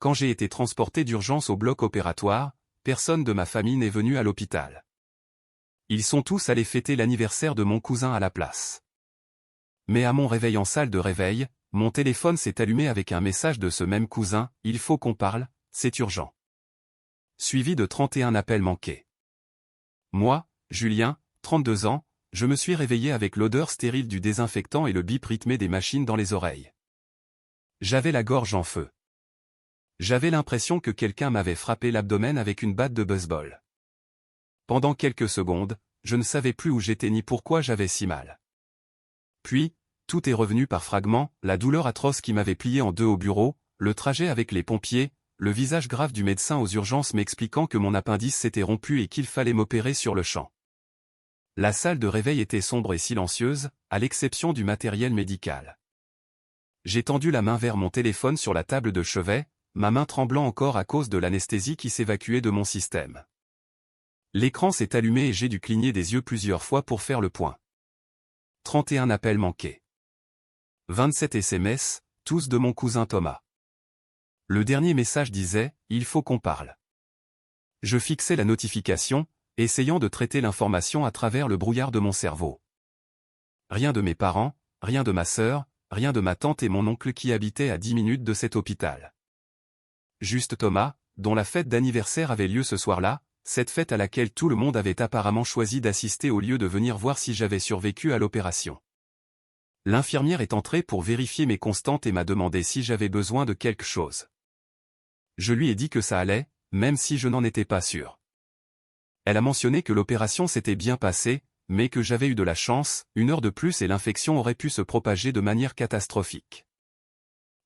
quand j'ai été transporté d'urgence au bloc opératoire, personne de ma famille n'est venu à l'hôpital. Ils sont tous allés fêter l'anniversaire de mon cousin à la place. Mais à mon réveil en salle de réveil, mon téléphone s'est allumé avec un message de ce même cousin, « Il faut qu'on parle, c'est urgent ». Suivi de 31 appels manqués. Moi, Julien, 32 ans, je me suis réveillé avec l'odeur stérile du désinfectant et le bip rythmé des machines dans les oreilles. J'avais la gorge en feu. J'avais l'impression que quelqu'un m'avait frappé l'abdomen avec une batte de baseball. Pendant quelques secondes, je ne savais plus où j'étais ni pourquoi j'avais si mal. Puis, tout est revenu par fragments, la douleur atroce qui m'avait plié en deux au bureau, le trajet avec les pompiers, le visage grave du médecin aux urgences m'expliquant que mon appendice s'était rompu et qu'il fallait m'opérer sur le champ. La salle de réveil était sombre et silencieuse, à l'exception du matériel médical. J'ai tendu la main vers mon téléphone sur la table de chevet, ma main tremblant encore à cause de l'anesthésie qui s'évacuait de mon système. L'écran s'est allumé et j'ai dû cligner des yeux plusieurs fois pour faire le point. 31 appels manqués. 27 SMS, tous de mon cousin Thomas. Le dernier message disait « Il faut qu'on parle ». Je fixais la notification, essayant de traiter l'information à travers le brouillard de mon cerveau. Rien de mes parents, rien de ma sœur, rien de ma tante et mon oncle qui habitaient à 10 minutes de cet hôpital. Juste Thomas, dont la fête d'anniversaire avait lieu ce soir-là, cette fête à laquelle tout le monde avait apparemment choisi d'assister au lieu de venir voir si j'avais survécu à l'opération. L'infirmière est entrée pour vérifier mes constantes et m'a demandé si j'avais besoin de quelque chose. Je lui ai dit que ça allait, même si je n'en étais pas sûr. Elle a mentionné que l'opération s'était bien passée, mais que j'avais eu de la chance, 1 heure de plus et l'infection aurait pu se propager de manière catastrophique.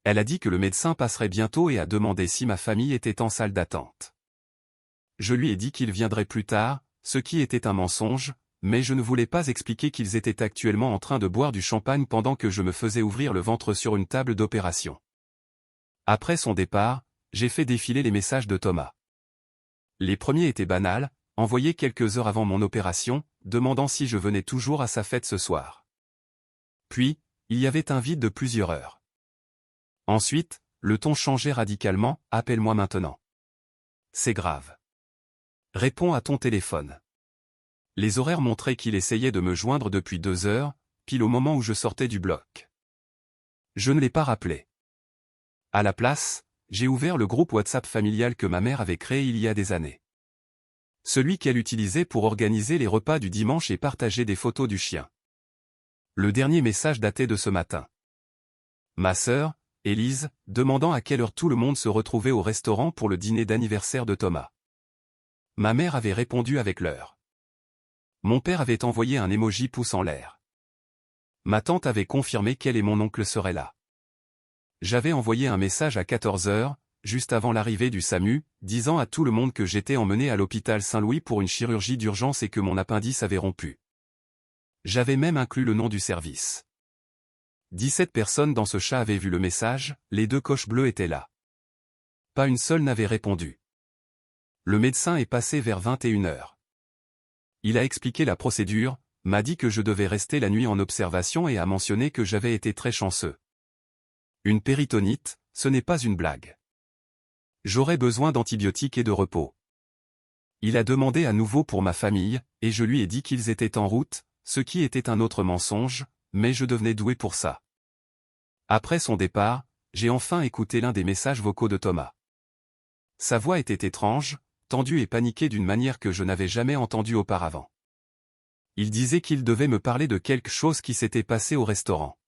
Elle a dit que le médecin passerait bientôt et a demandé si ma famille était en salle d'attente. Je lui ai dit qu'il viendrait plus tard, ce qui était un mensonge, mais je ne voulais pas expliquer qu'ils étaient actuellement en train de boire du champagne pendant que je me faisais ouvrir le ventre sur une table d'opération. Après son départ, j'ai fait défiler les messages de Thomas. Les premiers étaient banals, envoyés quelques heures avant mon opération, demandant si je venais toujours à sa fête ce soir. Puis, il y avait un vide de plusieurs heures. Ensuite, le ton changeait radicalement, « Appelle-moi maintenant. C'est grave. Réponds à ton téléphone. » Les horaires montraient qu'il essayait de me joindre depuis 2 heures, pile au moment où je sortais du bloc. Je ne l'ai pas rappelé. À la place, j'ai ouvert le groupe WhatsApp familial que ma mère avait créé il y a des années. Celui qu'elle utilisait pour organiser les repas du dimanche et partager des photos du chien. Le dernier message datait de ce matin. Ma sœur, Élise, demandant à quelle heure tout le monde se retrouvait au restaurant pour le dîner d'anniversaire de Thomas. Ma mère avait répondu avec l'heure. Mon père avait envoyé un emoji pouce en l'air. Ma tante avait confirmé qu'elle et mon oncle seraient là. J'avais envoyé un message à 14 heures, juste avant l'arrivée du SAMU, disant à tout le monde que j'étais emmené à l'hôpital Saint-Louis pour une chirurgie d'urgence et que mon appendice avait rompu. J'avais même inclus le nom du service. 17 personnes dans ce chat avaient vu le message, les 2 coches bleues étaient là. Pas une seule n'avait répondu. Le médecin est passé vers 21 heures. Il a expliqué la procédure, m'a dit que je devais rester la nuit en observation et a mentionné que j'avais été très chanceux. Une péritonite, ce n'est pas une blague. J'aurais besoin d'antibiotiques et de repos. Il a demandé à nouveau pour ma famille, et je lui ai dit qu'ils étaient en route, ce qui était un autre mensonge, mais je devenais doué pour ça. Après son départ, j'ai enfin écouté l'un des messages vocaux de Thomas. Sa voix était étrange, tendue et paniquée d'une manière que je n'avais jamais entendue auparavant. Il disait qu'il devait me parler de quelque chose qui s'était passé au restaurant.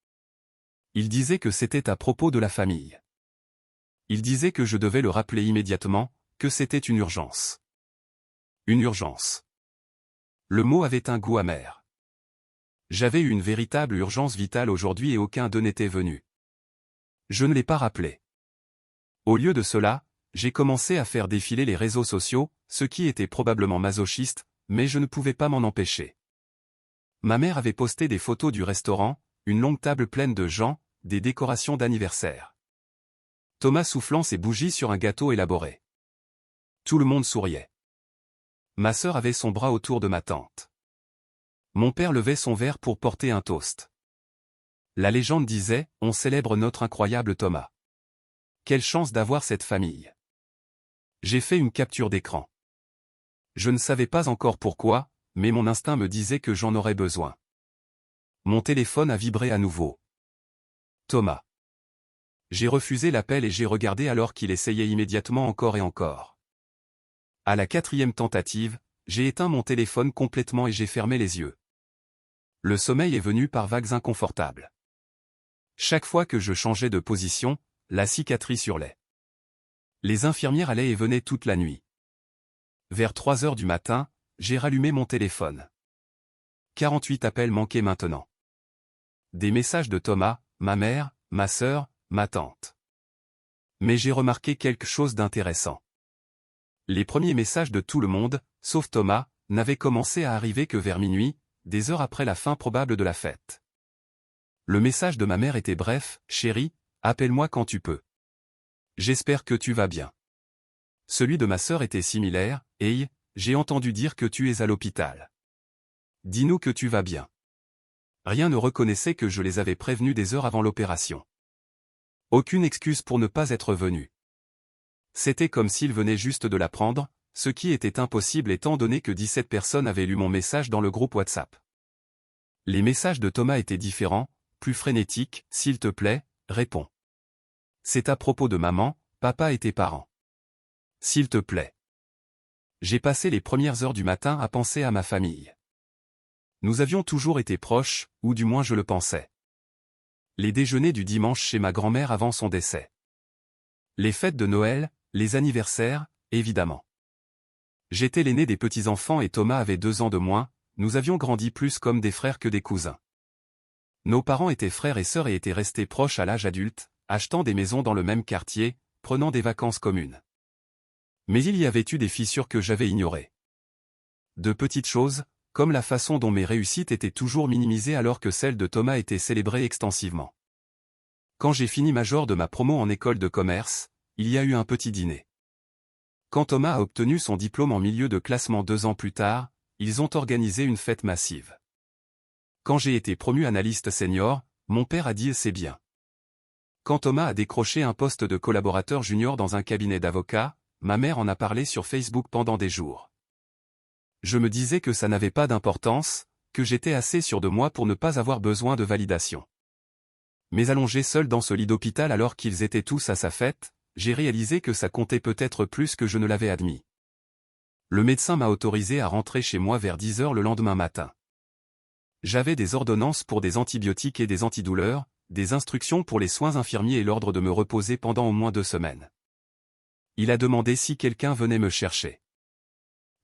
Il disait que c'était à propos de la famille. Il disait que je devais le rappeler immédiatement, que c'était une urgence. Une urgence. Le mot avait un goût amer. J'avais eu une véritable urgence vitale aujourd'hui et aucun d'eux n'était venu. Je ne l'ai pas rappelé. Au lieu de cela, j'ai commencé à faire défiler les réseaux sociaux, ce qui était probablement masochiste, mais je ne pouvais pas m'en empêcher. Ma mère avait posté des photos du restaurant, une longue table pleine de gens, des décorations d'anniversaire. Thomas soufflant ses bougies sur un gâteau élaboré. Tout le monde souriait. Ma sœur avait son bras autour de ma tante. Mon père levait son verre pour porter un toast. La légende disait, on célèbre notre incroyable Thomas. quelle chance d'avoir cette famille. J'ai fait une capture d'écran. Je ne savais pas encore pourquoi, mais mon instinct me disait que j'en aurais besoin. Mon téléphone a vibré à nouveau. Thomas. J'ai refusé l'appel et j'ai regardé alors qu'il essayait immédiatement encore et encore. À la 4e tentative, j'ai éteint mon téléphone complètement et j'ai fermé les yeux. Le sommeil est venu par vagues inconfortables. Chaque fois que je changeais de position, la cicatrice hurlait. Les infirmières allaient et venaient toute la nuit. Vers 3 heures du matin, j'ai rallumé mon téléphone. 48 appels manqués maintenant. Des messages de Thomas, ma mère, ma sœur, ma tante. Mais j'ai remarqué quelque chose d'intéressant. Les premiers messages de tout le monde, sauf Thomas, n'avaient commencé à arriver que vers minuit, des heures après la fin probable de la fête. Le message de ma mère était bref, « Chérie, appelle-moi quand tu peux. J'espère que tu vas bien. » Celui de ma sœur était similaire, « Hey, j'ai entendu dire que tu es à l'hôpital. Dis-nous que tu vas bien. » Rien ne reconnaissait que je les avais prévenus des heures avant l'opération. Aucune excuse pour ne pas être venu. C'était comme s'ils venaient juste de l'apprendre, ce qui était impossible étant donné que 17 personnes avaient lu mon message dans le groupe WhatsApp. Les messages de Thomas étaient différents, plus frénétiques, « S'il te plaît, réponds. C'est à propos de maman, papa et tes parents. S'il te plaît. » J'ai passé les premières heures du matin à penser à ma famille. Nous avions toujours été proches, ou du moins je le pensais. Les déjeuners du dimanche chez ma grand-mère avant son décès. Les fêtes de Noël, les anniversaires, évidemment. J'étais l'aîné des petits-enfants et Thomas avait 2 ans de moins, nous avions grandi plus comme des frères que des cousins. Nos parents étaient frères et sœurs et étaient restés proches à l'âge adulte, achetant des maisons dans le même quartier, prenant des vacances communes. Mais il y avait eu des fissures que j'avais ignorées. De petites choses, comme la façon dont mes réussites étaient toujours minimisées alors que celles de Thomas étaient célébrées extensivement. Quand j'ai fini major de ma promo en école de commerce, il y a eu un petit dîner. Quand Thomas a obtenu son diplôme en milieu de classement 2 ans plus tard, ils ont organisé une fête massive. Quand j'ai été promu analyste senior, mon père a dit « c'est bien ». Quand Thomas a décroché un poste de collaborateur junior dans un cabinet d'avocats, ma mère en a parlé sur Facebook pendant des jours. Je me disais que ça n'avait pas d'importance, que j'étais assez sûr de moi pour ne pas avoir besoin de validation. Mais allongé seul dans ce lit d'hôpital alors qu'ils étaient tous à sa fête, j'ai réalisé que ça comptait peut-être plus que je ne l'avais admis. Le médecin m'a autorisé à rentrer chez moi vers 10 heures le lendemain matin. J'avais des ordonnances pour des antibiotiques et des antidouleurs, des instructions pour les soins infirmiers et l'ordre de me reposer pendant au moins 2 semaines. Il a demandé si quelqu'un venait me chercher.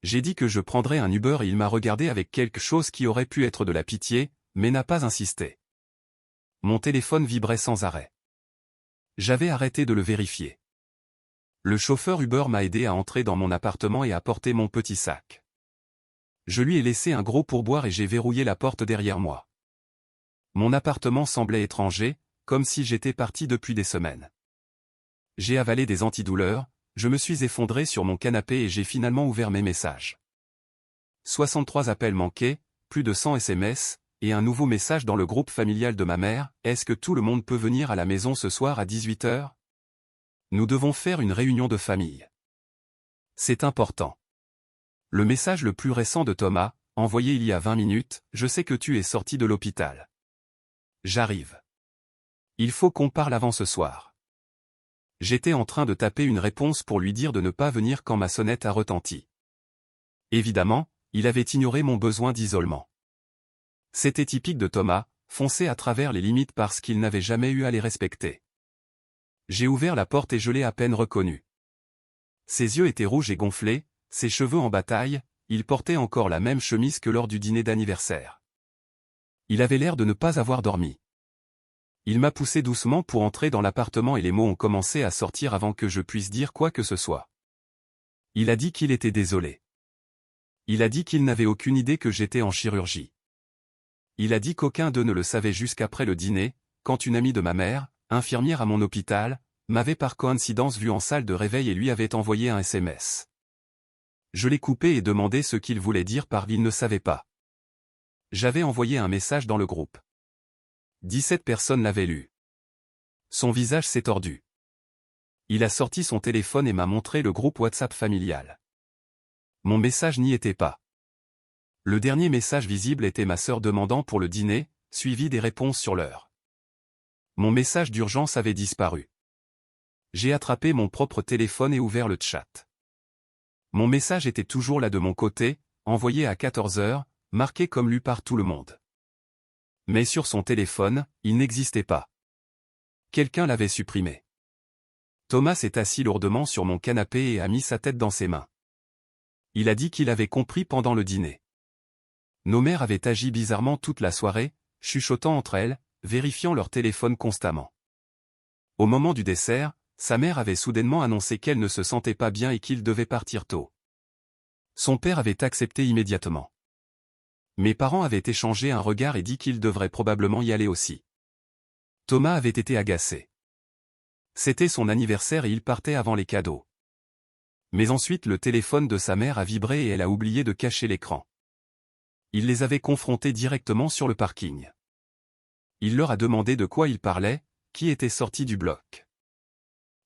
J'ai dit que je prendrais un Uber et il m'a regardé avec quelque chose qui aurait pu être de la pitié, mais n'a pas insisté. Mon téléphone vibrait sans arrêt. J'avais arrêté de le vérifier. Le chauffeur Uber m'a aidé à entrer dans mon appartement et à porter mon petit sac. Je lui ai laissé un gros pourboire et j'ai verrouillé la porte derrière moi. Mon appartement semblait étranger, comme si j'étais parti depuis des semaines. J'ai avalé des antidouleurs, je me suis effondré sur mon canapé et j'ai finalement ouvert mes messages. 63 appels manqués, plus de 100 SMS, et un nouveau message dans le groupe familial de ma mère, « Est-ce que tout le monde peut venir à la maison ce soir à 18 h? Nous devons faire une réunion de famille. C'est important. » Le message le plus récent de Thomas, envoyé il y a 20 minutes, « Je sais que tu es sorti de l'hôpital. J'arrive. Il faut qu'on parle avant ce soir. » J'étais en train de taper une réponse pour lui dire de ne pas venir quand ma sonnette a retenti. Évidemment, il avait ignoré mon besoin d'isolement. C'était typique de Thomas, foncer à travers les limites parce qu'il n'avait jamais eu à les respecter. J'ai ouvert la porte et je l'ai à peine reconnu. Ses yeux étaient rouges et gonflés, ses cheveux en bataille, il portait encore la même chemise que lors du dîner d'anniversaire. Il avait l'air de ne pas avoir dormi. Il m'a poussé doucement pour entrer dans l'appartement et les mots ont commencé à sortir avant que je puisse dire quoi que ce soit. Il a dit qu'il était désolé. Il a dit qu'il n'avait aucune idée que j'étais en chirurgie. Il a dit qu'aucun d'eux ne le savait jusqu'après le dîner, quand une amie de ma mère, infirmière à mon hôpital, m'avait par coïncidence vu en salle de réveil et lui avait envoyé un SMS. Je l'ai coupé et demandé ce qu'il voulait dire par « il ne savait pas ». J'avais envoyé un message dans le groupe. 17 personnes l'avaient lu. Son visage s'est tordu. Il a sorti son téléphone et m'a montré le groupe WhatsApp familial. Mon message n'y était pas. Le dernier message visible était ma sœur demandant pour le dîner, suivi des réponses sur l'heure. Mon message d'urgence avait disparu. J'ai attrapé mon propre téléphone et ouvert le chat. Mon message était toujours là de mon côté, envoyé à 14 heures, marqué comme lu par tout le monde. Mais sur son téléphone, il n'existait pas. Quelqu'un l'avait supprimé. Thomas s'est assis lourdement sur mon canapé et a mis sa tête dans ses mains. Il a dit qu'il avait compris pendant le dîner. Nos mères avaient agi bizarrement toute la soirée, chuchotant entre elles, vérifiant leur téléphone constamment. Au moment du dessert, sa mère avait soudainement annoncé qu'elle ne se sentait pas bien et qu'il devait partir tôt. Son père avait accepté immédiatement. Mes parents avaient échangé un regard et dit qu'ils devraient probablement y aller aussi. Thomas avait été agacé. C'était son anniversaire et il partait avant les cadeaux. Mais ensuite le téléphone de sa mère a vibré et elle a oublié de cacher l'écran. Il les avait confrontés directement sur le parking. Il leur a demandé de quoi ils parlaient, qui était sorti du bloc.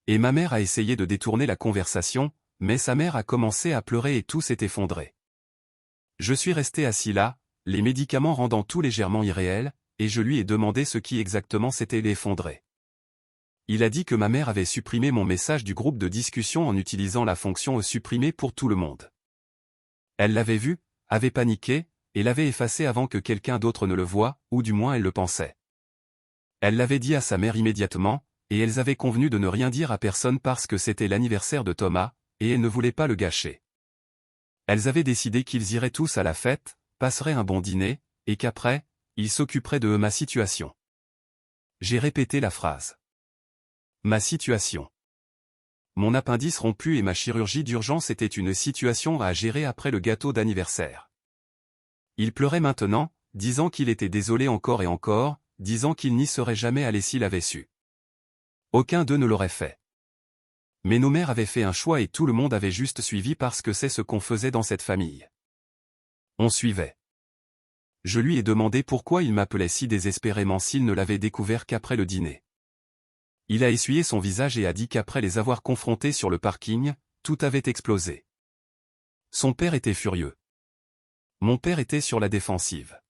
Et ma mère a essayé de détourner la conversation, mais sa mère a commencé à pleurer et tout s'est effondré. Je suis resté assis là, les médicaments rendant tout légèrement irréel, et je lui ai demandé ce qui exactement s'était effondré. Il a dit que ma mère avait supprimé mon message du groupe de discussion en utilisant la fonction supprimer pour tout le monde. Elle l'avait vu, avait paniqué, et l'avait effacé avant que quelqu'un d'autre ne le voie, ou du moins elle le pensait. Elle l'avait dit à sa mère immédiatement, et elles avaient convenu de ne rien dire à personne parce que c'était l'anniversaire de Thomas, et elle ne voulait pas le gâcher. Elles avaient décidé qu'ils iraient tous à la fête, passeraient un bon dîner, et qu'après, ils s'occuperaient de ma situation. J'ai répété la phrase. Ma situation. Mon appendice rompu et ma chirurgie d'urgence étaient une situation à gérer après le gâteau d'anniversaire. Il pleurait maintenant, disant qu'il était désolé encore et encore, disant qu'il n'y serait jamais allé s'il avait su. Aucun d'eux ne l'aurait fait. Mais nos mères avaient fait un choix et tout le monde avait juste suivi parce que c'est ce qu'on faisait dans cette famille. On suivait. Je lui ai demandé pourquoi il m'appelait si désespérément s'il ne l'avait découvert qu'après le dîner. Il a essuyé son visage et a dit qu'après les avoir confrontés sur le parking, tout avait explosé. Son père était furieux. Mon père était sur la défensive.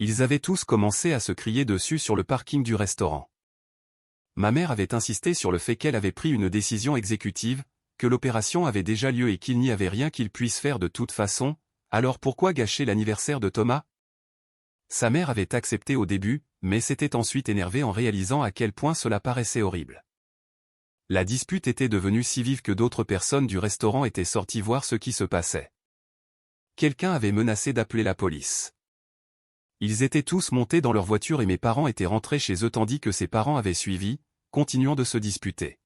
Ils avaient tous commencé à se crier dessus sur le parking du restaurant. Ma mère avait insisté sur le fait qu'elle avait pris une décision exécutive, que l'opération avait déjà lieu et qu'il n'y avait rien qu'il puisse faire de toute façon, alors pourquoi gâcher l'anniversaire de Thomas? Sa mère avait accepté au début, mais s'était ensuite énervée en réalisant à quel point cela paraissait horrible. La dispute était devenue si vive que d'autres personnes du restaurant étaient sorties voir ce qui se passait. Quelqu'un avait menacé d'appeler la police. Ils étaient tous montés dans leur voiture et mes parents étaient rentrés chez eux tandis que ses parents avaient suivi, continuant de se disputer.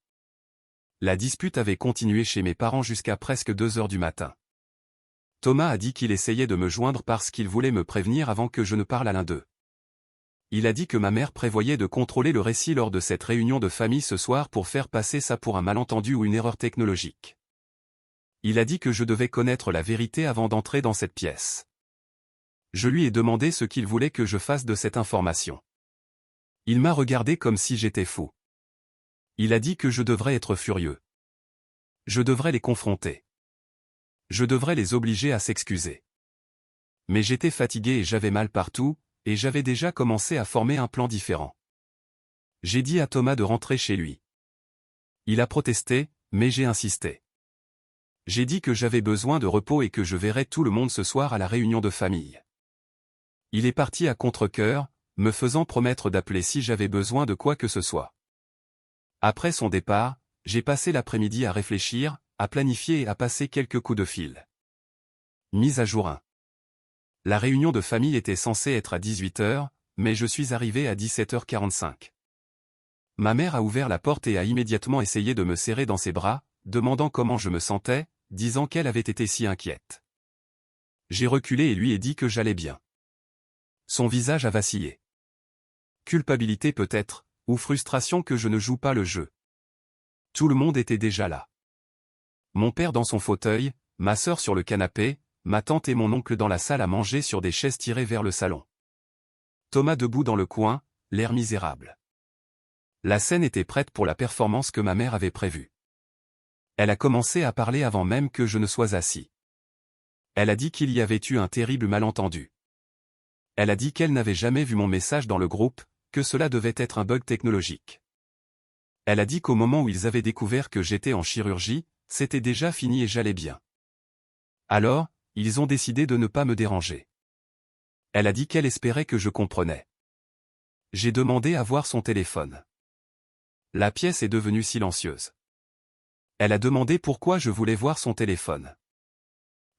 La dispute avait continué chez mes parents jusqu'à presque 2 heures du matin. Thomas a dit qu'il essayait de me joindre parce qu'il voulait me prévenir avant que je ne parle à l'un d'eux. Il a dit que ma mère prévoyait de contrôler le récit lors de cette réunion de famille ce soir pour faire passer ça pour un malentendu ou une erreur technologique. Il a dit que je devais connaître la vérité avant d'entrer dans cette pièce. Je lui ai demandé ce qu'il voulait que je fasse de cette information. Il m'a regardé comme si j'étais fou. Il a dit que je devrais être furieux. Je devrais les confronter. Je devrais les obliger à s'excuser. Mais j'étais fatigué et j'avais mal partout, et j'avais déjà commencé à former un plan différent. J'ai dit à Thomas de rentrer chez lui. Il a protesté, mais j'ai insisté. J'ai dit que j'avais besoin de repos et que je verrais tout le monde ce soir à la réunion de famille. Il est parti à contre-cœur, me faisant promettre d'appeler si j'avais besoin de quoi que ce soit. Après son départ, j'ai passé l'après-midi à réfléchir, à planifier et à passer quelques coups de fil. Mise à jour 1. La réunion de famille était censée être à 18 h, mais je suis arrivé à 17h45. Ma mère a ouvert la porte et a immédiatement essayé de me serrer dans ses bras, demandant comment je me sentais, disant qu'elle avait été si inquiète. J'ai reculé et lui ai dit que j'allais bien. Son visage a vacillé. Culpabilité peut-être, ou frustration que je ne joue pas le jeu. Tout le monde était déjà là. Mon père dans son fauteuil, ma sœur sur le canapé, ma tante et mon oncle dans la salle à manger sur des chaises tirées vers le salon. Thomas debout dans le coin, l'air misérable. La scène était prête pour la performance que ma mère avait prévue. Elle a commencé à parler avant même que je ne sois assis. Elle a dit qu'il y avait eu un terrible malentendu. Elle a dit qu'elle n'avait jamais vu mon message dans le groupe, que cela devait être un bug technologique. Elle a dit qu'au moment où ils avaient découvert que j'étais en chirurgie, c'était déjà fini et j'allais bien. Alors, ils ont décidé de ne pas me déranger. Elle a dit qu'elle espérait que je comprenais. J'ai demandé à voir son téléphone. La pièce est devenue silencieuse. Elle a demandé pourquoi je voulais voir son téléphone.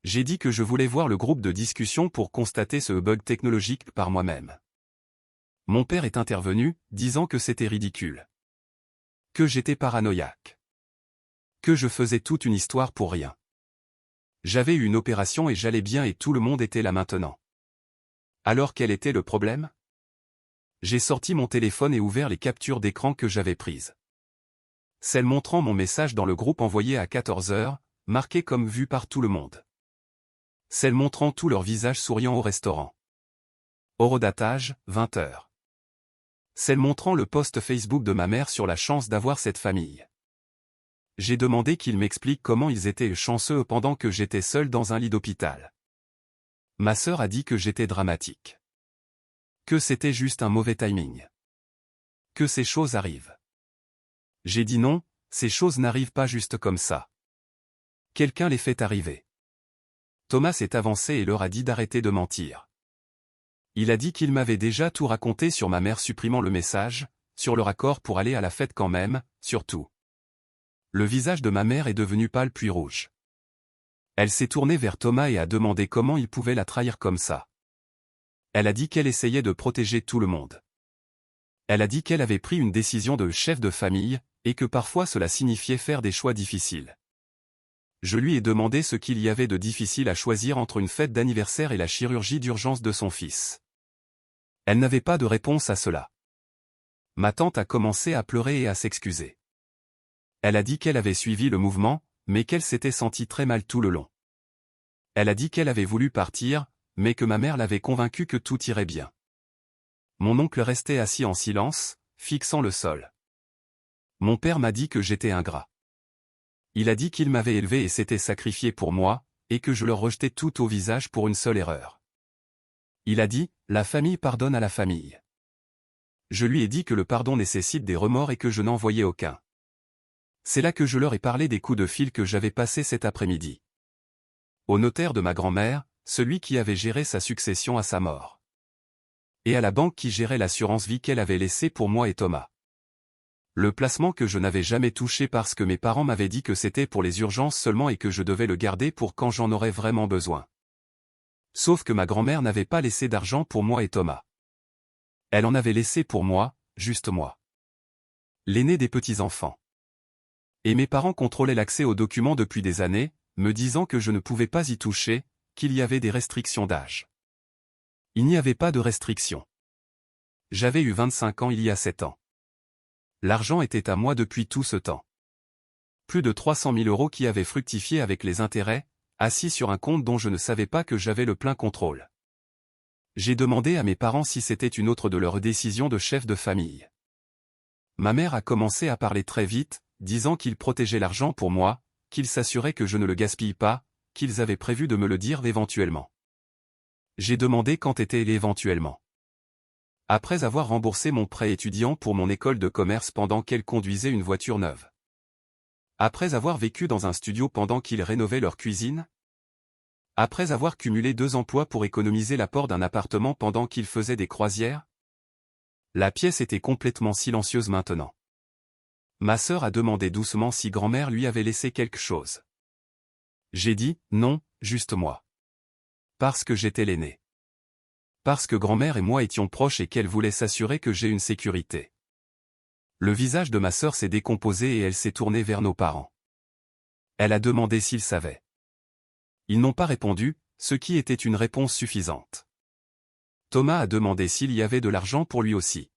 J'ai dit que je voulais voir le groupe de discussion pour constater ce bug technologique par moi-même. Mon père est intervenu, disant que c'était ridicule. Que j'étais paranoïaque. Que je faisais toute une histoire pour rien. J'avais eu une opération et j'allais bien et tout le monde était là maintenant. Alors quel était le problème? J'ai sorti mon téléphone et ouvert les captures d'écran que j'avais prises. Celles montrant mon message dans le groupe envoyé à 14 h, marqué comme vu par tout le monde. Celles montrant tous leurs visages souriants au restaurant. Horodatage, 20 h. Celles montrant le post Facebook de ma mère sur la chance d'avoir cette famille. J'ai demandé qu'ils m'expliquent comment ils étaient chanceux pendant que j'étais seul dans un lit d'hôpital. Ma sœur a dit que j'étais dramatique. Que c'était juste un mauvais timing. Que ces choses arrivent. J'ai dit non, ces choses n'arrivent pas juste comme ça. Quelqu'un les fait arriver. Thomas s'est avancé et leur a dit d'arrêter de mentir. Il a dit qu'il m'avait déjà tout raconté sur ma mère supprimant le message, sur leur accord pour aller à la fête quand même, surtout. Le visage de ma mère est devenu pâle puis rouge. Elle s'est tournée vers Thomas et a demandé comment il pouvait la trahir comme ça. Elle a dit qu'elle essayait de protéger tout le monde. Elle a dit qu'elle avait pris une décision de chef de famille, et que parfois cela signifiait faire des choix difficiles. Je lui ai demandé ce qu'il y avait de difficile à choisir entre une fête d'anniversaire et la chirurgie d'urgence de son fils. Elle n'avait pas de réponse à cela. Ma tante a commencé à pleurer et à s'excuser. Elle a dit qu'elle avait suivi le mouvement, mais qu'elle s'était sentie très mal tout le long. Elle a dit qu'elle avait voulu partir, mais que ma mère l'avait convaincue que tout irait bien. Mon oncle restait assis en silence, fixant le sol. Mon père m'a dit que j'étais ingrat. Il a dit qu'il m'avait élevé et s'était sacrifié pour moi, et que je le rejetais tout au visage pour une seule erreur. Il a dit, la famille pardonne à la famille. Je lui ai dit que le pardon nécessite des remords et que je n'en voyais aucun. C'est là que je leur ai parlé des coups de fil que j'avais passés cet après-midi. Au notaire de ma grand-mère, celui qui avait géré sa succession à sa mort. Et à la banque qui gérait l'assurance vie qu'elle avait laissée pour moi et Thomas. Le placement que je n'avais jamais touché parce que mes parents m'avaient dit que c'était pour les urgences seulement et que je devais le garder pour quand j'en aurais vraiment besoin. Sauf que ma grand-mère n'avait pas laissé d'argent pour moi et Thomas. Elle en avait laissé pour moi, juste moi. L'aîné des petits-enfants. Et mes parents contrôlaient l'accès aux documents depuis des années, me disant que je ne pouvais pas y toucher, qu'il y avait des restrictions d'âge. Il n'y avait pas de restrictions. J'avais eu 25 ans il y a 7 ans. L'argent était à moi depuis tout ce temps. Plus de 300 000 € qui avaient fructifié avec les intérêts, assis sur un compte dont je ne savais pas que j'avais le plein contrôle. J'ai demandé à mes parents si c'était une autre de leurs décisions de chef de famille. Ma mère a commencé à parler très vite, disant qu'ils protégeaient l'argent pour moi, qu'ils s'assuraient que je ne le gaspille pas, qu'ils avaient prévu de me le dire éventuellement. J'ai demandé quand était l'éventuellement. Après avoir remboursé mon prêt étudiant pour mon école de commerce pendant qu'elle conduisait une voiture neuve. Après avoir vécu dans un studio pendant qu'ils rénovaient leur cuisine. Après avoir cumulé 2 emplois pour économiser l'apport d'un appartement pendant qu'ils faisaient des croisières. La pièce était complètement silencieuse maintenant. Ma sœur a demandé doucement si grand-mère lui avait laissé quelque chose. J'ai dit, non, juste moi. Parce que j'étais l'aîné. Parce que grand-mère et moi étions proches et qu'elle voulait s'assurer que j'ai une sécurité. Le visage de ma sœur s'est décomposé et elle s'est tournée vers nos parents. Elle a demandé s'ils savaient. Ils n'ont pas répondu, ce qui était une réponse suffisante. Thomas a demandé s'il y avait de l'argent pour lui aussi.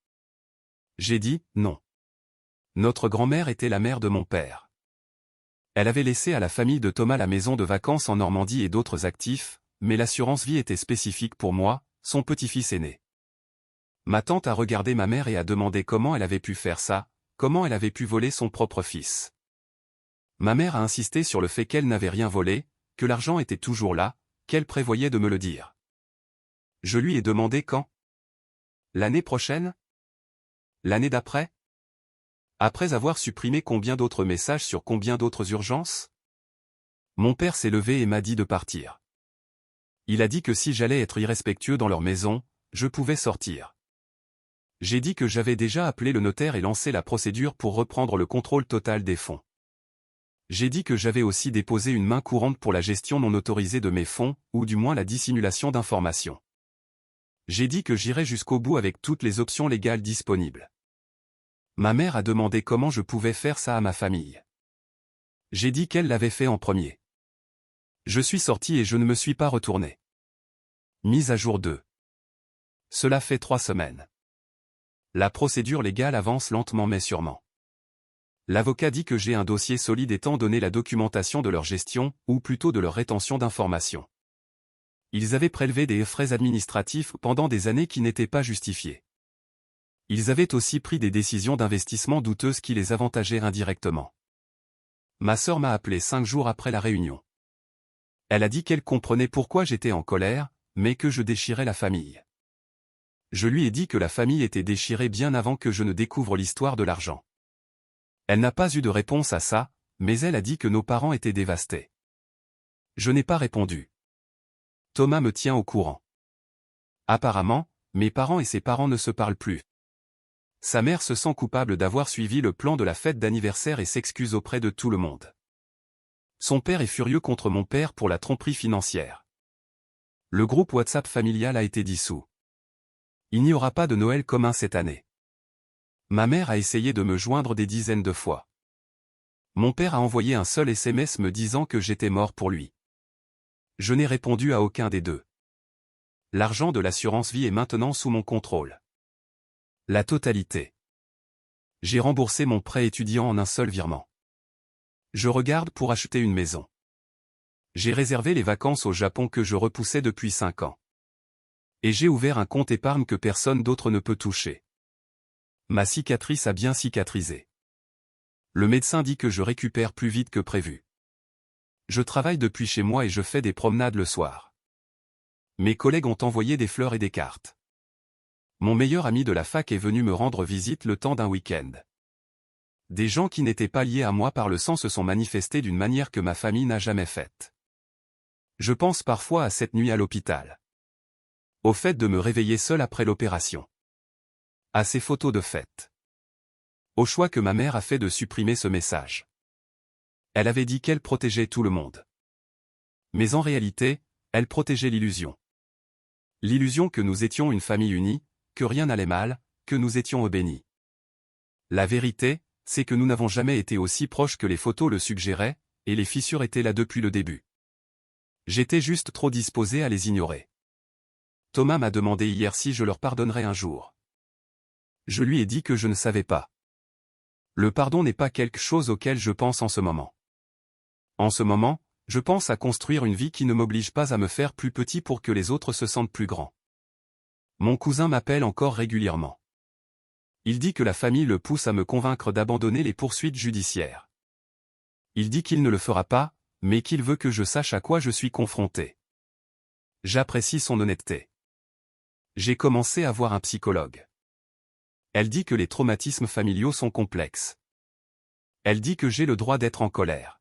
J'ai dit, non. Notre grand-mère était la mère de mon père. Elle avait laissé à la famille de Thomas la maison de vacances en Normandie et d'autres actifs, mais l'assurance vie était spécifique pour moi, son petit-fils aîné. Ma tante a regardé ma mère et a demandé comment elle avait pu faire ça, comment elle avait pu voler son propre fils. Ma mère a insisté sur le fait qu'elle n'avait rien volé, que l'argent était toujours là, qu'elle prévoyait de me le dire. Je lui ai demandé quand. L'année prochaine? L'année d'après? Après avoir supprimé combien d'autres messages sur combien d'autres urgences? Mon père s'est levé et m'a dit de partir. Il a dit que si j'allais être irrespectueux dans leur maison, je pouvais sortir. J'ai dit que j'avais déjà appelé le notaire et lancé la procédure pour reprendre le contrôle total des fonds. J'ai dit que j'avais aussi déposé une main courante pour la gestion non autorisée de mes fonds, ou du moins la dissimulation d'informations. J'ai dit que j'irais jusqu'au bout avec toutes les options légales disponibles. Ma mère a demandé comment je pouvais faire ça à ma famille. J'ai dit qu'elle l'avait fait en premier. Je suis sorti et je ne me suis pas retourné. Mise à jour 2. Cela fait 3 semaines. La procédure légale avance lentement mais sûrement. L'avocat dit que j'ai un dossier solide étant donné la documentation de leur gestion, ou plutôt de leur rétention d'informations. Ils avaient prélevé des frais administratifs pendant des années qui n'étaient pas justifiés. Ils avaient aussi pris des décisions d'investissement douteuses qui les avantageaient indirectement. Ma sœur m'a appelé 5 jours après la réunion. Elle a dit qu'elle comprenait pourquoi j'étais en colère, mais que je déchirais la famille. Je lui ai dit que la famille était déchirée bien avant que je ne découvre l'histoire de l'argent. Elle n'a pas eu de réponse à ça, mais elle a dit que nos parents étaient dévastés. Je n'ai pas répondu. Thomas me tient au courant. Apparemment, mes parents et ses parents ne se parlent plus. Sa mère se sent coupable d'avoir suivi le plan de la fête d'anniversaire et s'excuse auprès de tout le monde. Son père est furieux contre mon père pour la tromperie financière. Le groupe WhatsApp familial a été dissous. Il n'y aura pas de Noël commun cette année. Ma mère a essayé de me joindre des dizaines de fois. Mon père a envoyé un seul SMS me disant que j'étais mort pour lui. Je n'ai répondu à aucun des deux. L'argent de l'assurance vie est maintenant sous mon contrôle. La totalité. J'ai remboursé mon prêt étudiant en un seul virement. Je regarde pour acheter une maison. J'ai réservé les vacances au Japon que je repoussais depuis 5 ans. Et j'ai ouvert un compte épargne que personne d'autre ne peut toucher. Ma cicatrice a bien cicatrisé. Le médecin dit que je récupère plus vite que prévu. Je travaille depuis chez moi et je fais des promenades le soir. Mes collègues ont envoyé des fleurs et des cartes. Mon meilleur ami de la fac est venu me rendre visite le temps d'un week-end. Des gens qui n'étaient pas liés à moi par le sang se sont manifestés d'une manière que ma famille n'a jamais faite. Je pense parfois à cette nuit à l'hôpital. Au fait de me réveiller seul après l'opération. À ces photos de fête. Au choix que ma mère a fait de supprimer ce message. Elle avait dit qu'elle protégeait tout le monde. Mais en réalité, elle protégeait l'illusion. L'illusion que nous étions une famille unie, que rien n'allait mal, que nous étions au béni. La vérité, c'est que nous n'avons jamais été aussi proches que les photos le suggéraient, et les fissures étaient là depuis le début. J'étais juste trop disposé à les ignorer. Thomas m'a demandé hier si je leur pardonnerais un jour. Je lui ai dit que je ne savais pas. Le pardon n'est pas quelque chose auquel je pense en ce moment. En ce moment, je pense à construire une vie qui ne m'oblige pas à me faire plus petit pour que les autres se sentent plus grands. Mon cousin m'appelle encore régulièrement. Il dit que la famille le pousse à me convaincre d'abandonner les poursuites judiciaires. Il dit qu'il ne le fera pas, mais qu'il veut que je sache à quoi je suis confronté. J'apprécie son honnêteté. J'ai commencé à voir un psychologue. Elle dit que les traumatismes familiaux sont complexes. Elle dit que j'ai le droit d'être en colère.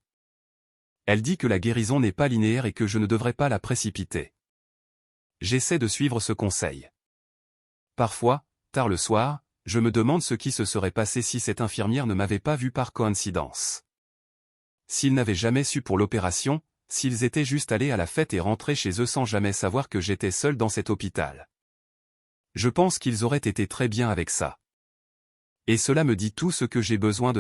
Elle dit que la guérison n'est pas linéaire et que je ne devrais pas la précipiter. J'essaie de suivre ce conseil. Parfois, tard le soir, je me demande ce qui se serait passé si cette infirmière ne m'avait pas vu par coïncidence. S'ils n'avaient jamais su pour l'opération, s'ils étaient juste allés à la fête et rentrés chez eux sans jamais savoir que j'étais seul dans cet hôpital. Je pense qu'ils auraient été très bien avec ça. Et cela me dit tout ce que j'ai besoin de